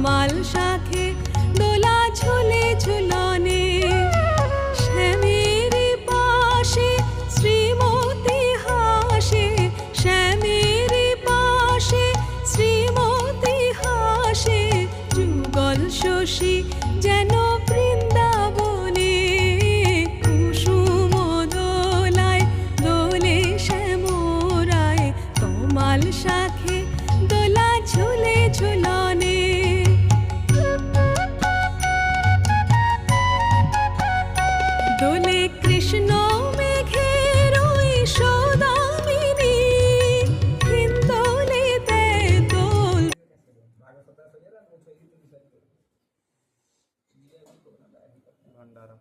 তমাল শাখে দোলা ঝুলে ঝুলনে শ্যামের পাশে শ্রীমতী হাসে শ্যামের পাশে শ্রীমতী হাসে যুগল শশী যেন বৃন্দাবনে কুসুম দোলায় দোলে শ্যামরায় তমাল শাখে দোলা ঝুলে ঝুলনে দোলে কৃষ্ণ মেঘের ওই সৌদামিনী হিন্দোলে দেয় দোল भंडारा